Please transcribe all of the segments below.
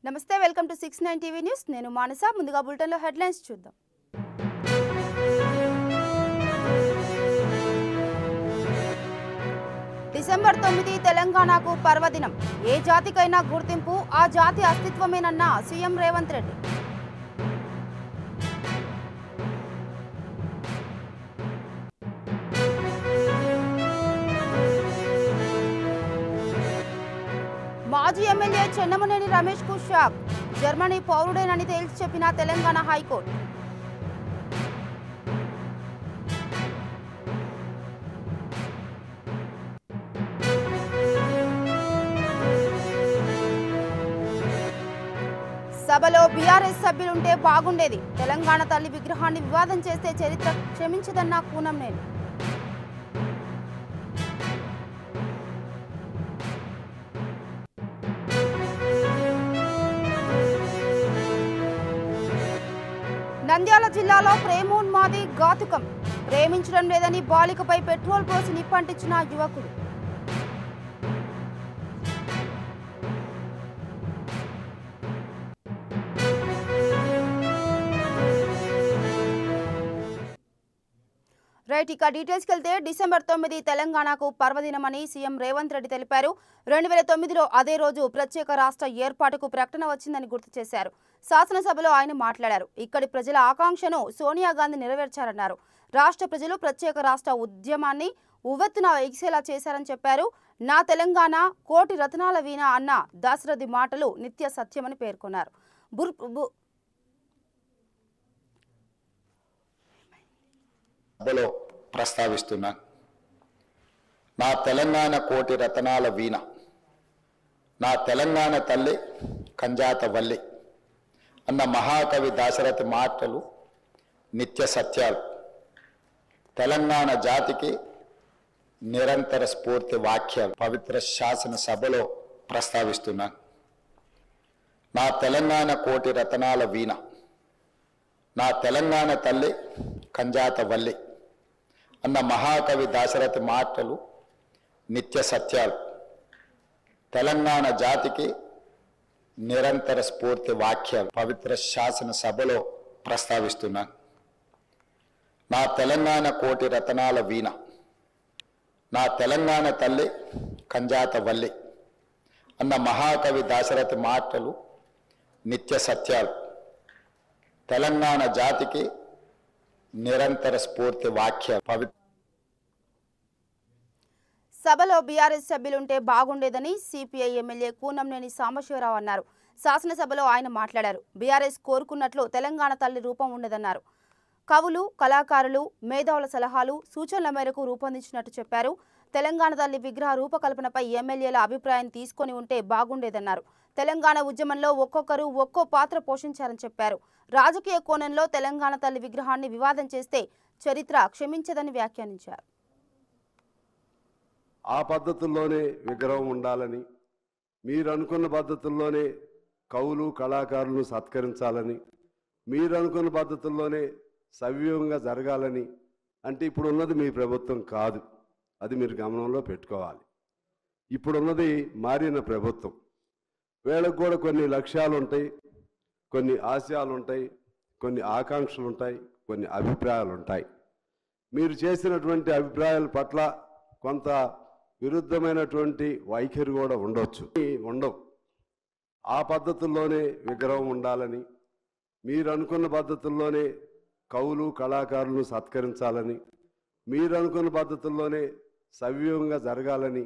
నమస్తే welcome to 69 TV news నేను మానస ముందుగా బులెటిన్ లో హెడ్లైన్స్ చూద్దాం డిసెంబర్ 9 తెలంగాణకు పర్వదినం ఏ జాతికైనా గుర్తింపు ఆ జాతి అస్తిత్వమేనన్న సీఎం రేవంత్ రెడ్డి మాజీ ఎమ్మెల్యే చెన్నమనేని రమేష్ కు షాక్ జర్మనీ పౌరుడేనని తేల్చి చెప్పిన తెలంగాణ హైకోర్టు సభలో బీఆర్ఎస్ సభ్యులుంటే బాగుండేది తెలంగాణ తల్లి విగ్రహాన్ని వివాదం చేస్తే చరిత్ర క్షమించదన్న కూనంనేని నంద్యాల జిల్లాలో ప్రేమోన్మాది ఘాతుకం ప్రేమించడం లేదని బాలికపై పెట్రోల్ పోసి నిప్పంటించిన యువకుడు రైట్ ఇక డీటెయిల్స్ కెళ్తే డిసెంబర్ 9 తెలంగాణకు పర్వదినమని సీఎం రేవంత్ రెడ్డి తెలిపారు 2009లో అదే రోజు ప్రత్యేక రాష్ట్ర ఏర్పాటుకు ప్రకటన వచ్చిందని గుర్తు చేశారు శాసనసభలో ఆయన మాట్లాడారు ఇక్కడి ప్రజల ఆకాంక్షను సోనియా గాంధీ నెరవేర్చారన్నారు రాష్ట్ర ప్రజలు ప్రత్యేక రాష్ట్ర ఉద్యమాన్ని ఉవ్వెత్తున ఎగిసేలా చేశారని చెప్పారు నా తెలంగాణ కోటి రత్నాల వీణ అన్న దాశరథి మాటలు నిత్య సత్యమని పేర్కొన్నారు సభలో ప్రస్తావిస్తున్నా నా తెలంగాణ కోటి రతనాల వీణ నా తెలంగాణ తల్లి కంజాత వల్లి అన్న మహాకవి దాశరథి మాటలు నిత్య సత్యాలు తెలంగాణ జాతికి నిరంతర స్ఫూర్తి వాక్యాలు పవిత్ర శాసన సభలో ప్రస్తావిస్తున్నా నా తెలంగాణ కోటి రతనాల వీణ నా తెలంగాణ తల్లి కంజాత వల్లి అన్న మహాకవి దాశరథి మాటలు నిత్య సత్యాలు తెలంగాణ జాతికి నిరంతర స్ఫూర్తి వాక్యాలు పవిత్ర శాసన సభలో ప్రస్తావిస్తున్నా నా తెలంగాణ కోటి రతనాల వీణ నా తెలంగాణ తల్లి కంజాత వల్లి అన్న మహాకవి దాశరథి మాటలు నిత్య సత్యాలు తెలంగాణ జాతికి నిరంతర స్ఫూర్తి వాక్యాలు పవిత్ర సభలో బీఆర్ఎస్ సభ్యులుంటే బాగుండేదని సిపిఐ ఎమ్మెల్యే కూనంనేని సాంబశివరావు అన్నారు శాసనసభలో ఆయన మాట్లాడారు బీఆర్ఎస్ కోరుకున్నట్లు తెలంగాణ తల్లి రూపం ఉండదన్నారు కవులు కళాకారులు మేధావుల సలహాలు సూచనల మేరకు రూపొందించినట్టు చెప్పారు తెలంగాణ తల్లి విగ్రహ రూపకల్పనపై ఎమ్మెల్యేల అభిప్రాయం తీసుకొని ఉంటే బాగుండేదన్నారు తెలంగాణ ఉద్యమంలో ఒక్కొక్కరు ఒక్కో పాత్ర పోషించారని చెప్పారు రాజకీయ కోణంలో తెలంగాణ తల్లి విగ్రహాన్ని వివాదం చేస్తే చరిత్ర క్షమించదని వ్యాఖ్యానించారు ఆ పద్ధతుల్లోనే విగ్రహం ఉండాలని మీరు అనుకున్న పద్ధతుల్లోనే కవులు కళాకారులను సత్కరించాలని మీరు అనుకున్న పద్ధతుల్లోనే సవ్యంగా జరగాలని అంటే ఇప్పుడున్నది మీ ప్రభుత్వం కాదు అది మీరు గమనంలో పెట్టుకోవాలి ఇప్పుడున్నది మారిన ప్రభుత్వం వీళ్ళకు కూడా కొన్ని లక్ష్యాలు ఉంటాయి కొన్ని ఆశయాలు ఉంటాయి కొన్ని ఆకాంక్షలు ఉంటాయి కొన్ని అభిప్రాయాలు ఉంటాయి మీరు చేసినటువంటి అభిప్రాయాల పట్ల కొంత విరుద్ధమైనటువంటి వైఖరి కూడా ఉండవు ఆ పద్ధతుల్లోనే విగ్రహం ఉండాలని మీరు అనుకున్న పద్ధతుల్లోనే కవులు కళాకారులను సత్కరించాలని మీరు అనుకున్న పద్ధతుల్లోనే సవ్యంగా జరగాలని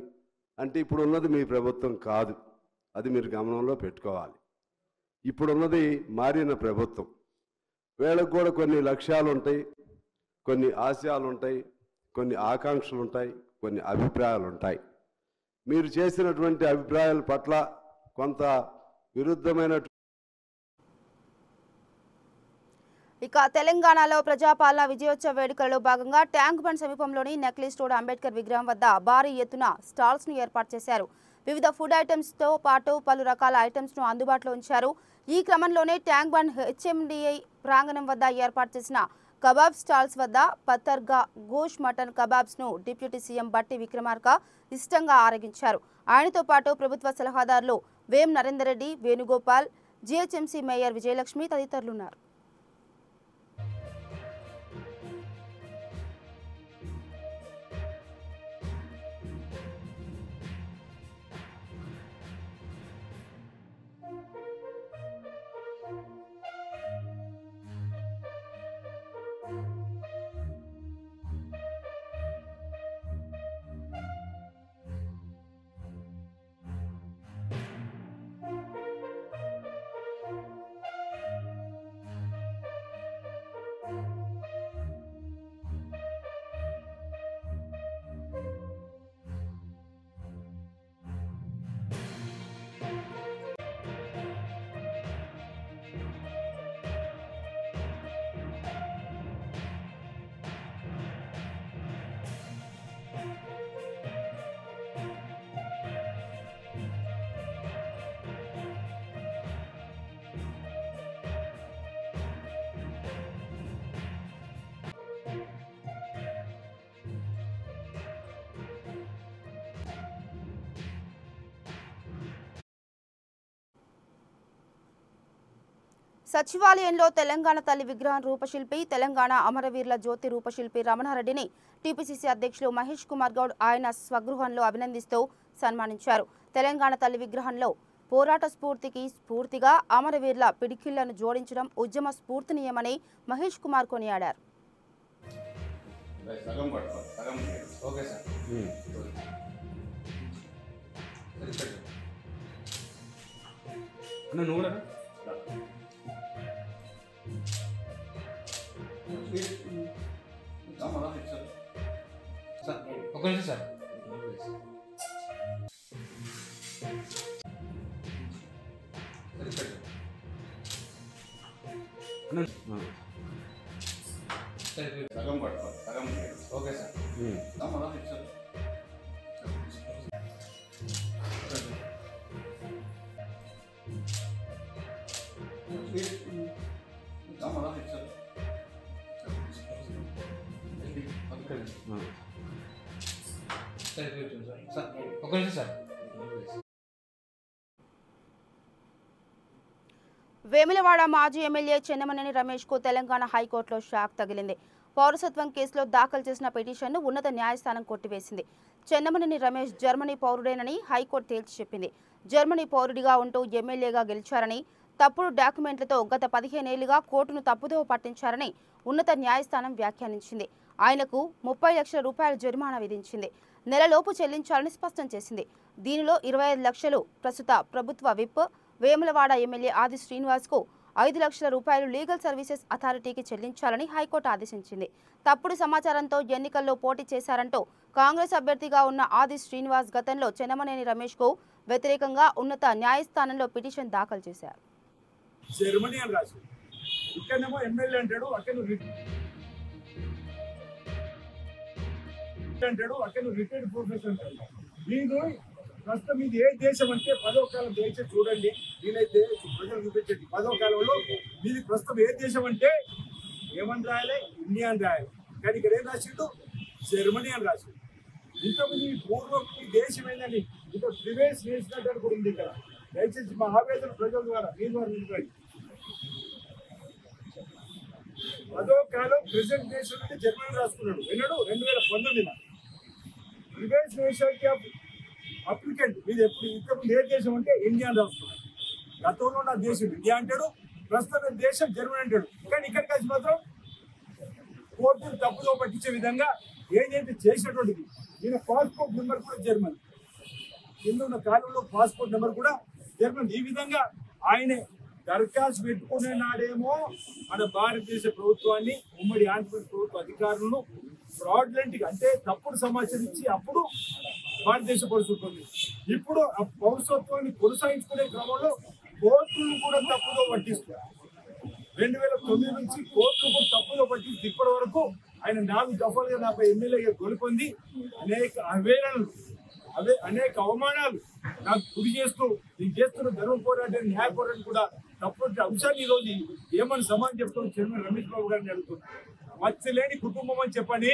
అంటే ఇప్పుడున్నది మీ ప్రభుత్వం కాదు అది మీరు గమనంలో పెట్టుకోవాలి ఇప్పుడున్నది మారిన ప్రభుత్వం వీళ్ళకు కూడా కొన్ని లక్ష్యాలు ఉంటాయి కొన్ని ఆశయాలు ఉంటాయి కొన్ని ఆకాంక్షలు ఉంటాయి కొన్ని అభిప్రాయాలు ఉంటాయి మీరు చేసినటువంటి అభిప్రాయాల పట్ల కొంత విరుద్ధమైన ఇక తెలంగాణలో ప్రజాపాలన విజయోత్సవ వేడుకల్లో భాగంగా ట్యాంక్ బండ్ సమీపంలోని నెక్లెస్ రోడ్ అంబేద్కర్ విగ్రహం వద్ద భారీ ఎత్తున స్టాల్స్ ను ఏర్పాటు చేశారు వివిధ ఫుడ్ ఐటమ్స్ తో పాటు పలు రకాల ఐటమ్స్ ను అందుబాటులో ఉంచారు ఈ క్రమంలోనే ట్యాంక్ బండ్ హెచ్ఎండిఐ ప్రాంగణం వద్ద ఏర్పాటు చేసిన కబాబ్ స్టాల్స్ వద్ద పత్తర్గా గోష్ మటన్ కబాబ్స్ ను డిప్యూటీ సీఎం బట్టి విక్రమార్క ఇష్టంగా ఆరగించారు ఆయనతో పాటు ప్రభుత్వ సలహాదారులు వేం నరేందర్ రెడ్డి వేణుగోపాల్ జీహెచ్ఎంసీ మేయర్ విజయలక్ష్మి తదితరులున్నారు. సచివాలయంలో తెలంగాణ తల్లి విగ్రహం రూపశిల్పి తెలంగాణ అమరవీరుల జ్యోతి రూపశిల్పి రమణారెడ్డిని టీపీసీసీ అధ్యక్షులు మహేష్ కుమార్ గౌడ్ ఆయన స్వగృహంలో అభినందిస్తూ సన్మానించారు. తెలంగాణ తల్లి విగ్రహంలో పోరాట స్ఫూర్తిగా అమరవీరుల పిడికిళ్లను జోడించడం ఉద్యమ స్ఫూర్తినీయమని మహేష్ కుమార్ కొనియాడారు. వేములవాడ మాజీ ఎమ్మెల్యే చెన్నమనేని రమేష్ కు తెలంగాణ హైకోర్టులో షాక్ తగిలింది. పౌరసత్వం కేసులో దాఖలు చేసిన పిటిషన్ను ఉన్నత న్యాయస్థానం కొట్టివేసింది. చెన్నమనేని రమేష్ జర్మనీ పౌరుడేనని హైకోర్టు తేల్చి చెప్పింది. జర్మనీ పౌరుడిగా ఉంటూ ఎమ్మెల్యేగా గెలిచారని, తప్పుడు డాక్యుమెంట్లతో గత 15 ఏళ్లుగా కోర్టును తప్పుదోవ పట్టించారని ఉన్నత న్యాయస్థానం వ్యాఖ్యానించింది. ఆయనకు 30 లక్షల రూపాయల జరిమానా విధించింది. నెలలోపు చెల్లించాలని స్పష్టం చేసింది. దీనిలో 25 లక్షలు ప్రస్తుత ప్రభుత్వ విప్ వేములవాడ ఎమ్మెల్యే ఆది శ్రీనివాస్ కు 5 లక్షల రూపాయలు లీగల్ సర్వీసెస్ అథారిటీకి చెల్లించాలని హైకోర్టు ఆదేశించింది. తప్పుడు సమాచారంతో ఎన్నికల్లో పోటీ చేశారంటూ కాంగ్రెస్ అభ్యర్థిగా ఉన్న ఆది శ్రీనివాస్ గతంలో చెన్నమనేని రమేష్ కు వ్యతిరేకంగా ఉన్నత న్యాయస్థానంలో పిటిషన్ దాఖలు చేశారు. జర్మనీ అని రాసి ఇక్కడేమో ఎమ్మెల్యే అంటాడు, అక్కడ రిటైర్డ్ ప్రొఫెసర్ అంటాడు. మీరు ప్రస్తుతం ఇది ఏ దేశం అంటే 10వ కాలం దేశం చూడండి. వీలైతే ప్రజలు చూపించండి 10వ కాలంలో మీది ప్రస్తుతం ఏ దేశం అంటే ఏమని రాయాలి, ఇండియా అని రాయాలి. కానీ ఇక్కడ ఏం రాసిండు, జర్మనీ అని రాసిండు. ఇంతకుముందు పూర్వం ఈ దేశం ఏంటండి, ఇంత ప్రివేస్ నేషనల్ కూడా ఉంది ఇక్కడ. దయచేసి మా ఆవేదన ప్రజల ద్వారా మీ ద్వారా నిలబడి 10వ కాలం ప్రెసిడెంట్ దేశం అంటే జర్మనీ రాసుకున్నాడు. విన్నాడు 2019 ప్రివేస్ నేషనల్ అప్లికెంట్ మీద ఎప్పుడు ఇంతకుముందు ఏ దేశం అంటే ఇండియా అని రాసుకున్నాడు. గతంలో నా దేశం ఇండియా అంటాడు, ప్రస్తుతం దేశం జర్మనీ అంటాడు. కానీ ఇక్కడికి వచ్చి మాత్రం కోర్టును తప్పుదో పట్టించే విధంగా ఏదైతే చేసినటువంటిది. ఈయన పాస్పోర్ట్ నెంబర్ కూడా జర్మనీ, కింద ఉన్న కాలంలో పాస్పోర్ట్ నెంబర్ కూడా జర్మనీ. ఈ విధంగా ఆయనే దరఖాస్తు పెట్టుకునే నాడేమో మన భారతదేశ ప్రభుత్వాన్ని, ఉమ్మడి ఆంధ్రప్రదేశ్ ప్రభుత్వ అధికారులను ఫ్రాడ్లెంట్ అంటే తప్పుడు సమాచారం ఇచ్చి అప్పుడు భారతదేశ పౌరసత్వం, ఇప్పుడు ఆ పౌరసత్వాన్ని కొనసాగించుకునే క్రమంలో కోర్టును కూడా తప్పుదో పట్టిస్తారు. 2009 నుంచి కోర్టును కూడా తప్పుదో పట్టిస్తే ఇప్పటి వరకు ఆయన 4 దఫాలుగా నాపై ఎమ్మెల్యేగా గెలుపొంది అనేక అవేళనలు అనేక అవమానాలు నాకు గురి చేస్తూ నేను చేస్తున్న ధర్మ పోరాటం, న్యాయ పోరాటం కూడా తప్పటి అంశాన్ని ఈరోజు ఏమని సమాధానం చెప్తాను చైర్మన్ రమేష్ బాబు గారిని అడుగుతున్నాను. మత్స్యలేని కుటుంబం అని చెప్పని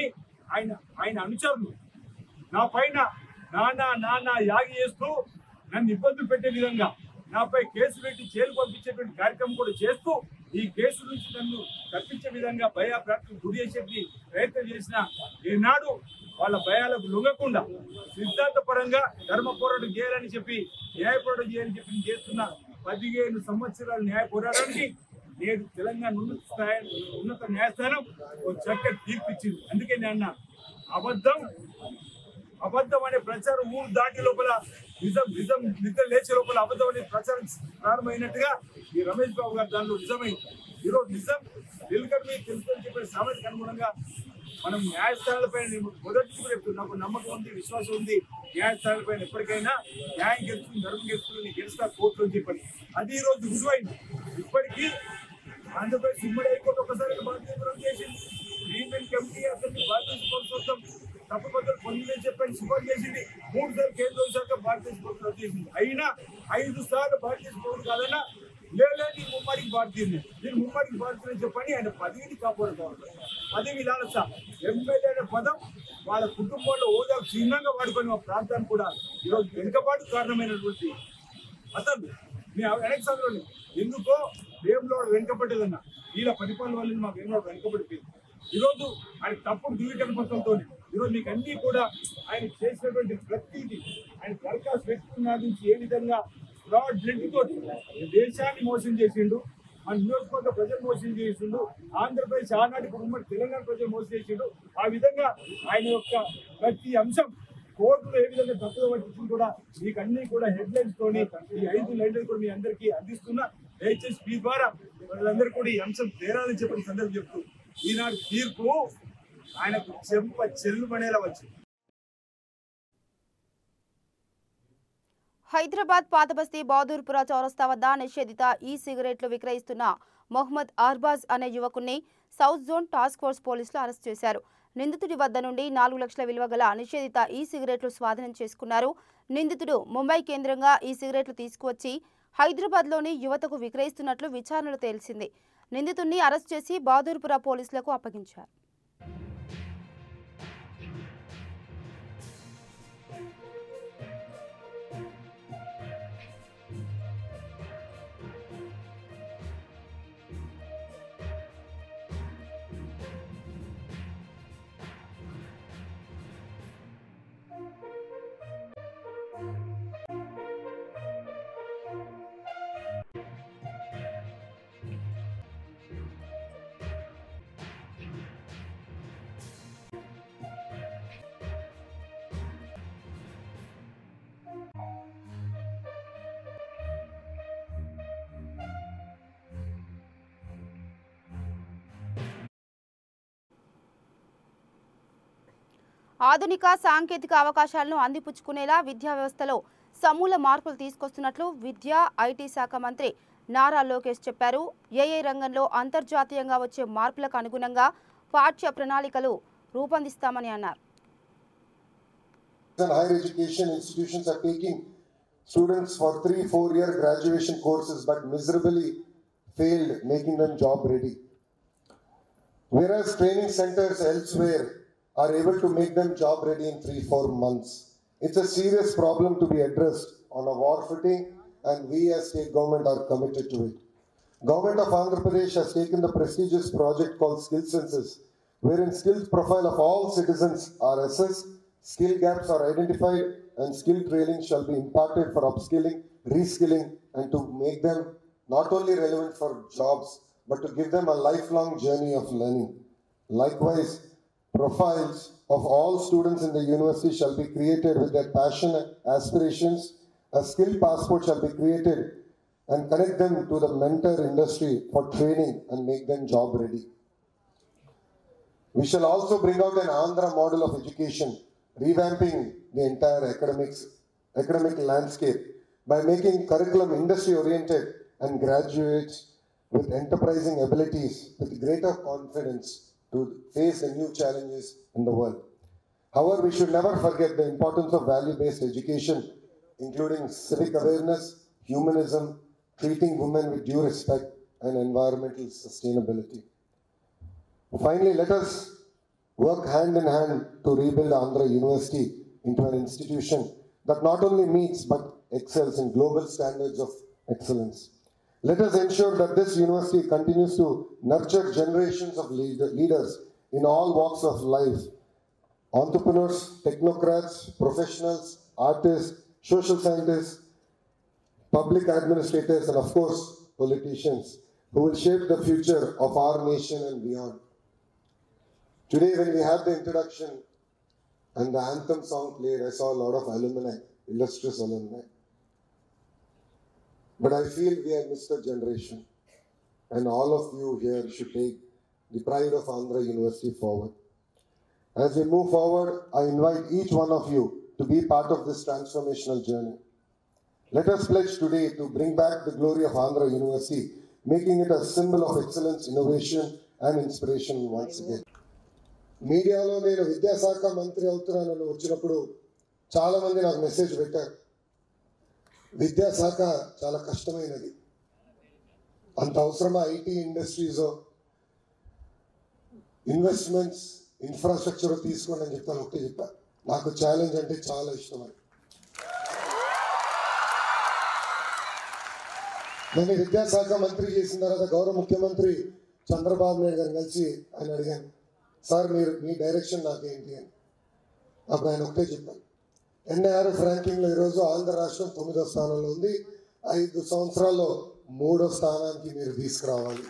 ఆయన అనుచరులు నా పైన నానా యాగి చేస్తూ నన్ను ఇబ్బందులు పెట్టే విధంగా నాపై కేసు పెట్టి జైలు పంపించేటువంటి కార్యక్రమం కూడా చేస్తూ ఈ కేసు నుంచి నన్ను తప్పించే విధంగా భయప్రాప్తికి గురి చేసే ప్రయత్నం చేసిన ఈనాడు వాళ్ళ భయాలకు లొంగకుండా సిద్ధాంతపరంగా ధర్మ పోరాటం చేయాలని చెప్పి న్యాయ పోరాటం చేయాలని చెప్పి నేను చేస్తున్న 15 సంవత్సరాల న్యాయ పోరాటానికి నేడు తెలంగాణ ఉన్నత న్యాయస్థానం ఒక చక్కటి తీర్పు ఇచ్చింది. అందుకే నేను అబద్ధం అనే ప్రచారం ఊరు దాటి లోపల నిద్ర లేచే లోపల అబద్ధం అనే ప్రచారం ప్రారంభమైనట్టుగా ఈ రమేష్ బాబు గారు దానిలో నిజమైంది. ఈరోజు నిజం తెలుగుని మీకు తెలుసుకొని చెప్పిన సామెతకు అనుగుణంగా మనం న్యాయస్థానాలపై మొదటి కూడా నాకు నమ్మకం ఉంది, విశ్వాసం ఉంది. న్యాయస్థానాలపై ఎప్పటికైనా న్యాయం గెలుచుకుని ధర్మం గెలుచుకుని గెలుస్తా కోర్టులో అని చెప్పండి. అది ఈ రోజు రుజువైంది. ఇప్పటికీ ఆంధ్రప్రదేశ్ ఉమ్మడి హైకోర్టు ఒకసారి బాధ్యత చేసింది. ట్రీట్మెంట్ కమిటీ అతన్ని భారతదేశ ప్రభుత్వం తప్పు పద్ధతులు పొందిందని చెప్పని సిఫార్సు చేసింది. 3 సార్లు కేంద్ర శాఖ భారతదేశ ప్రభుత్వం చేసింది. అయినా 5 సార్లు భారతదేశ ప్రభుత్వం కాదన్నా లేదని ముమ్మడికి భారతీయుని నేను ముమ్మడికి భారతీయుని చెప్పని ఆయన పదవిని కాపాడుకోవాలి. పదవి లాలస ఎమ్మెల్యే అనే పదం వాళ్ళ కుటుంబంలో హోదా చిహ్నంగా వాడుకొని మా ప్రాంతాన్ని కూడా ఈరోజు వెనుకబాటు కారణమైనటువంటి అతను మీ వెనక సందులోని ఎందుకో వేములో వెనుకబడ్డదన్న వీళ్ళ పరిపాలన వల్ల మా వేములో వెనుకబడిపోయింది. ఈరోజు ఆయన తప్పుడు ధృవీకరణ పత్రంతో ఈరోజు మీకు అన్ని కూడా ఆయన చేసినటువంటి ప్రతిదీ ఆయన దరఖాస్తు వ్యక్తుల నుంచి ఏ విధంగా ఫ్రాడ్ బ్లెండ్తో దేశాన్ని మోసం చేసిండు, మన నియోజకవర్గ ప్రజలు మోసం చేసిండు, ఆంధ్రప్రదేశ్ ఆనాటి ఉమ్మడి తెలంగాణ ప్రజలు మోసం చేసిండు. ఆ విధంగా ఆయన యొక్క ప్రతి అంశం కోర్టులో ఏ విధంగా తప్పుగా పట్టించింది కూడా మీకు అన్ని కూడా హెడ్లైన్స్ తోని ఈ 5 లైన్లు కూడా మీ అందరికీ అందిస్తున్నా. దయచేసి మీ ద్వారా వాళ్ళందరూ కూడా ఈ అంశం తేరాలని చెప్పిన సందర్భం చెప్తూ ఈనాడు తీర్పు ఆయనకు చెల్లుమనేలా వచ్చింది. హైదరాబాద్ పాతబస్తీ బహదూర్పుర చౌరస్తా వద్ద నిషేధిత ఈ సిగరెట్లు విక్రయిస్తున్న మొహమ్మద్ అర్బాజ్ అనే యువకుణ్ణి సౌత్ జోన్ టాస్క్ ఫోర్స్ పోలీసులు అరెస్ట్ చేశారు. నిందితుడి వద్ద నుండి 4 లక్షల విలువ గల నిషేధిత ఈ సిగరెట్లు స్వాధీనం చేసుకున్నారు. నిందితుడు ముంబై కేంద్రంగా ఈ సిగరెట్లు తీసుకువచ్చి హైదరాబాద్లోని యువతకు విక్రయిస్తున్నట్లు విచారణలో తేల్చింది. నిందితుడిని అరెస్ట్ చేసి బహదూర్పుర పోలీసులకు అప్పగించారు. ఆధునిక సాంకేతిక అవకాశాలను అందిపుచ్చుకునేలా విద్యా వ్యవస్థలో సమూల మార్పులు తీసుకొస్తున్నట్లు విద్యా ఐటీ శాఖ మంత్రి నారా లోకేష్ చెప్పారు. ఏఐ రంగంలో అంతర్జాతీయంగా వచ్చే మార్పులకు అనుగుణంగా పాఠ్య ప్రణాళికలు రూపొందిస్తామని అన్నారు. Higher education institutions are taking students for 3-4 year graduation courses but miserably failed making them job ready. Whereas training centers elsewhere are able to make them job ready in 3-4 months. It's a serious problem to be addressed on a war footing, and we as state government are committed to it. Government of Andhra Pradesh has taken the prestigious project called Skill Census, wherein skills profile of all citizens are assessed, skill gaps are identified, and skill training shall be imparted for upskilling, reskilling, and to make them not only relevant for jobs, but to give them a lifelong journey of learning. Likewise, profiles of all students in the university shall be created with their passion and aspirations. A skill passport shall be created and connect them to the mentor industry for training and make them job ready. We shall also bring out an Andhra model of education, revamping the entire academic landscape by making curriculum industry oriented and graduates with enterprising abilities with greater confidence to face the new challenges in the world. However, we should never forget the importance of value-based education, including civic awareness, humanism, treating women with due respect, and environmental sustainability. Finally, let us work hand in hand to rebuild Andhra University into an institution that not only meets but excels in global standards of excellence. Let us ensure that this university continues to nurture generations of leaders in all walks of life. Entrepreneurs, technocrats, professionals, artists, social scientists, public administrators, and of course, politicians who will shape the future of our nation and beyond. Today, when we had the introduction and the anthem song played, I saw a lot of alumni, illustrious alumni. But I feel we have missed a generation, and all of you here should take the pride of Andhra University forward. As we move forward, I invite each one of you to be part of this transformational journey. Let us pledge today to bring back the glory of Andhra University, making it a symbol of excellence, innovation, and inspiration once again. మీడియాలో నేను విద్యాశాఖ మంత్రి అవుతున్నానని వచ్చినప్పుడు చాలామంది నాకు message పెట్టారు. విద్యాశాఖ చాలా కష్టమైనది, అంత అవసరమా ఐటీ ఇండస్ట్రీస్ ఇన్వెస్ట్మెంట్స్ ఇన్ఫ్రాస్ట్రక్చర్ తీసుకోండి అని చెప్తాను. ఒకటే చెప్పా, నాకు ఛాలెంజ్ అంటే చాలా ఇష్టం అని. నేను విద్యాశాఖ మంత్రి చేసిన తర్వాత గౌరవ ముఖ్యమంత్రి చంద్రబాబు నాయుడు గారిని కలిసి ఆయన అడిగాను, సార్ మీరు మీ డైరెక్షన్ నాకేంటి అని. అప్పుడు ఆయన ఒకటే చెప్పాను, ఎన్ఐఆర్ఎఫ్ ర్యాంకింగ్లో ఈరోజు ఆంధ్ర రాష్ట్రం 9వ స్థానంలో ఉంది. 5 సంవత్సరాల్లో 3వ స్థానానికి మీరు తీసుకురావాలి.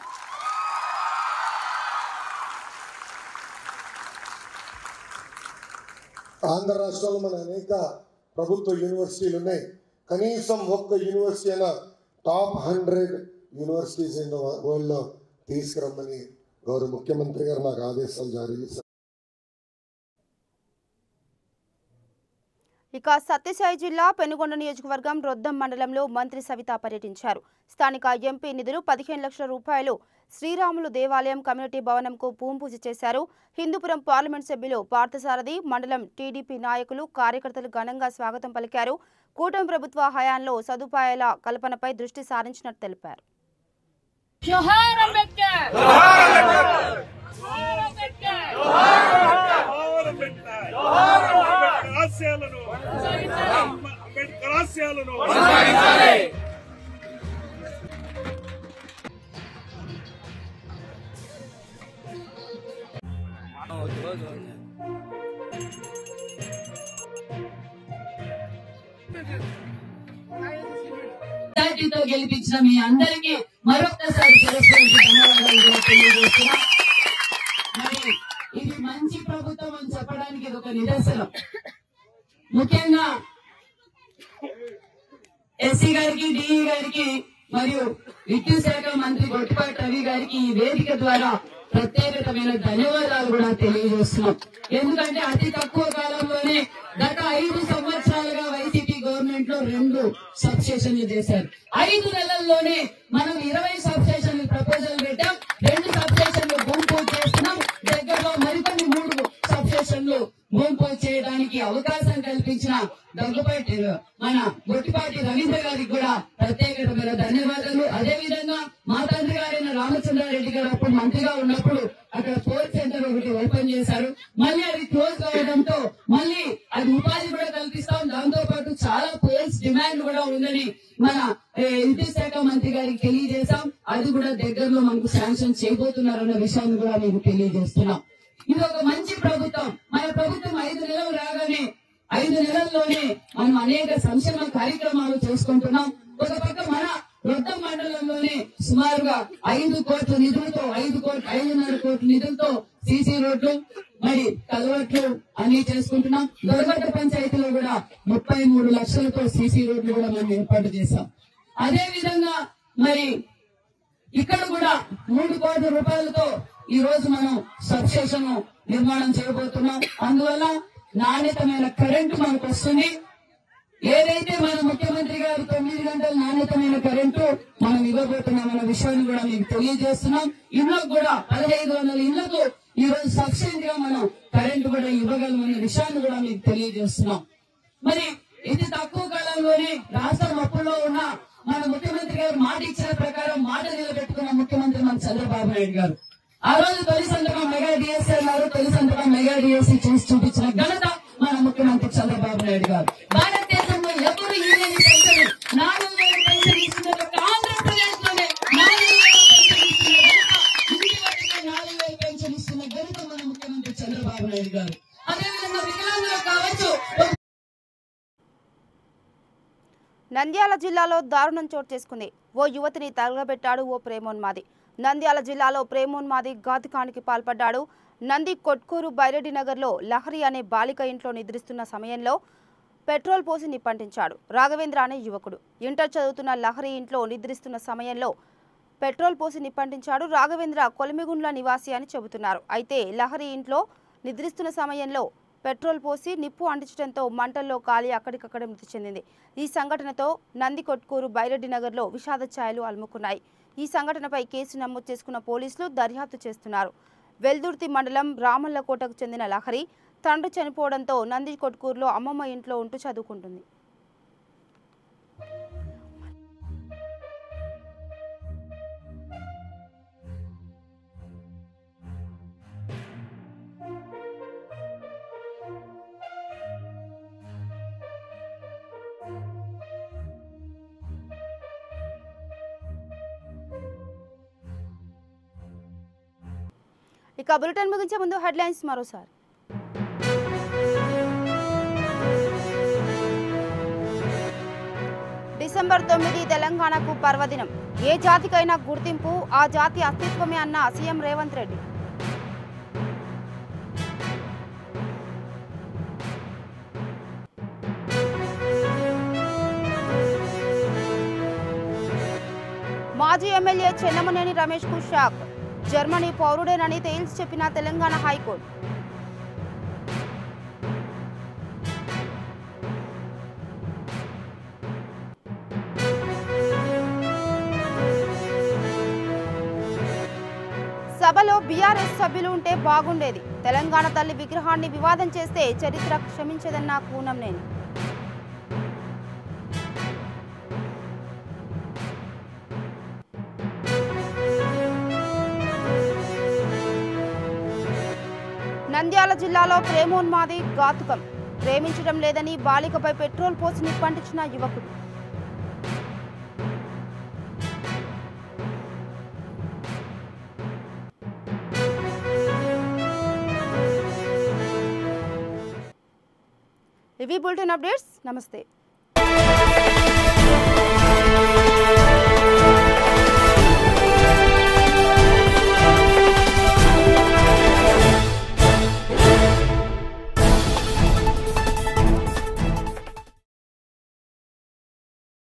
ఆంధ్ర రాష్ట్రంలో మన అనేక ప్రభుత్వ యూనివర్సిటీలు ఉన్నాయి. కనీసం ఒక్క యూనివర్సిటీ అయినా టాప్ 100 యూనివర్సిటీస్ ఇన్ ద వరల్డ్లో తీసుకురమ్మని గౌరవ ముఖ్యమంత్రి గారు నాకు ఆదేశాలు జారీ చేశారు. ఇక సత్యసాయి జిల్లా పెనుగొండ నియోజకవర్గం రొద్దం మండలంలో మంత్రి సవిత పర్యటించారు. స్థానిక ఎంపీ నిధులు 15 లక్షల రూపాయలు శ్రీరాములు దేవాలయం కమ్యూనిటీ భవనంకు భూమి పూజ చేశారు. హిందూపురం పార్లమెంట్ సభ్యులు పార్థసారథి, మండలం టీడీపీ నాయకులు, కార్యకర్తలు ఘనంగా స్వాగతం పలికారు. కూటమి ప్రభుత్వ హయాంలో సదుపాయాల కల్పనపై దృష్టి సారించినట్టు తెలిపారు. గెలిపించిన మీ అందరికీ మరొకసారి ధన్యవాదాలు తెలియజేస్తున్నా. మరి ఇది మంచి ప్రభుత్వం అని చెప్పడానికి ఇది ఒక నిదర్శనం. ముఖ్యంగా ఎస్సీ గారికి, డిఈ గారికి మరియు విద్యుత్ శాఖ మంత్రి గొట్టిపాటి రవి గారికి ఈ వేదిక ద్వారా ప్రత్యేకమైన ధన్యవాదాలు కూడా తెలియజేస్తున్నాం. ఎందుకంటే అతి తక్కువ కాలంలోనే గత 5 సంవత్సరాలుగా వైసీపీ గవర్నమెంట్ లో 2 సబ్ స్టేషన్లు చేశారు. 5 నెలల్లోనే మనం 20 సబ్ స్టేషన్లు ప్రపోజల్ పెట్టాం. 2 సబ్ స్టేషన్లు భూమి పూజ చేస్తున్నాం. దగ్గరలో మరికొన్ని 3 సబ్ స్టేషన్లు భూమి పూజ చేయడానికి అవకాశం కల్పించిన దగ్గుపాటి మన గొట్టిపాటి రవీంద్ర గారికి కూడా ప్రత్యేకమైన ధన్యవాదాలు. అదేవిధంగా మా తండ్రి గారైన రామచంద్రారెడ్డి గారు అప్పుడు మంత్రిగా ఉన్నప్పుడు అక్కడ పోల్ సెంటర్ ఒకటి ఓపెన్ చేశారు. మళ్ళీ అది క్లోజ్ కావడంతో మళ్ళీ అది ఉపాధి కూడా కల్పిస్తాం. దాంతో పాటు చాలా పోల్స్ డిమాండ్ కూడా ఉందని మన విద్యుత్ శాఖ మంత్రి గారికి తెలియజేశాం. అది కూడా దగ్గరలో మనకు శాంక్షన్ చేయబోతున్నారన్న విషయాన్ని కూడా మీకు తెలియజేస్తున్నాం. ఇది ఒక మంచి ప్రభుత్వం. మన ప్రభుత్వం 5 నెలలు రాగానే 5 నెలల్లోనే మనం అనేక సంక్షేమ కార్యక్రమాలు చేసుకుంటున్నాం. ఒక పక్క మన రొద్దం మండలంలోనే సుమారుగా 5 కోట్ల నిధులతో 5,5,5 కోట్ల నిధులతో సీసీ రోడ్లు మరి కలవట్లు అన్ని చేసుకుంటున్నాం. దొరగట్ట పంచాయతీలో కూడా 33 లక్షలతో సీసీ రోడ్లు కూడా మనం ఏర్పాటు చేశాం. అదే విధంగా మరి ఇక్కడ కూడా 3 కోట్ల రూపాయలతో ఈ రోజు మనం సబ్ స్టేషన్ నిర్మాణం చేయబోతున్నాం. అందువల్ల నాణ్యతమైన కరెంటు మనకు వస్తుంది. ఏదైతే మన ముఖ్యమంత్రి గారు 9 గంటల నాణ్యతమైన కరెంటు మనం ఇవ్వబోతున్నామన్న విషయాన్ని కూడా మీకు తెలియజేస్తున్నాం. ఇళ్లకు కూడా 1500 ఇళ్లకు ఈ రోజు సబ్సిడీ గా మనం కరెంటు కూడా ఇవ్వగలమన్న విషయాన్ని కూడా మీకు తెలియజేస్తున్నాం. మరి ఇది తక్కువ కాలంలోనే రాష్ట్రం అప్పుల్లో ఉన్న మన ముఖ్యమంత్రి గారు మాట ఇచ్చిన ప్రకారం మాట నిలబెట్టుకున్న ముఖ్యమంత్రి మన చంద్రబాబు నాయుడు గారు ఆ రోజు తొలి సంతకం మెగా డిఎస్సీ అన్నారు. తొలి సంతకం మెగా డిఎస్సీ చేసి చూపించిన ఘనత మన ముఖ్యమంత్రి చంద్రబాబు నాయుడు గారు. భారతదేశంలో ఎవరు ఈ పెన్షన్ 4,000 పెన్షన్ ఇస్తున్న నంద్యాల జిల్లాలో దారుణం చోటు చేసుకుంది. ఓ యువతిని తగలబెట్టాడు ఓ ప్రేమోన్మాది. నంద్యాల జిల్లాలో ప్రేమోన్మాది ఘాతుకానికి పాల్పడ్డాడు. నంది కొట్కూరు బైరెడ్డి నగర్లో లహరి అనే బాలిక ఇంట్లో నిద్రిస్తున్న సమయంలో పెట్రోల్ పోసి నిప్పంటించాడు. రాఘవేంద్ర అనే యువకుడు ఇంటర్ చదువుతున్న లహరి ఇంట్లో నిద్రిస్తున్న సమయంలో పెట్రోల్ పోసి నిప్పంటించాడు. రాఘవేంద్ర కొలిమిగుండ్ల నివాసి అని చెబుతున్నారు. అయితే లహరి ఇంట్లో నిద్రిస్తున్న సమయంలో పెట్రోల్ పోసి నిప్పు అంటించడంతో మంటల్లో కాలి అక్కడికక్కడే మృతి చెందింది. ఈ సంఘటనతో నంది కొట్కూరు బైరెడ్డి నగర్లో విషాద ఛాయలు అలుముకున్నాయి. ఈ సంఘటనపై కేసు నమోదు చేసుకున్న పోలీసులు దర్యాప్తు చేస్తున్నారు. వెల్దుర్తి మండలం రామల్లకోటకు చెందిన లహరి తండ్రి చనిపోవడంతో నంది కొట్కూరులో అమ్మమ్మ ఇంట్లో ఉంటూ చదువుకుంటుంది. ఇక బులెటిన్ ముగించే ముందు హెడ్లైన్స్ మరోసారి. డిసెంబర్ 9 తెలంగాణకు పర్వదినం. ఏ జాతికైనా గుర్తింపు ఆ జాతి అస్తిత్వమే అన్న సీఎం రేవంత్ రెడ్డి. మాజీ ఎమ్మెల్యే చెన్నమనేని రమేష్ కు షాక్. జర్మనీ పౌరుడేనని తేల్చి చెప్పిన తెలంగాణ హైకోర్టు. సభలో బీఆర్ఎస్ సభ్యులు ఉంటే బాగుండేది. తెలంగాణ తల్లి విగ్రహాన్ని వివాదం చేస్తే చరిత్ర క్షమించదన్న కూనంనేని. నంద్యాల జిల్లాలో ప్రేమోన్మాది ఘాతుకం. ప్రేమించడం లేదని బాలికపై పెట్రోల్ పోసి నిప్పంటించిన యువకుడు. ఇవి బులెటిన్ అప్డేట్స్. నమస్తే.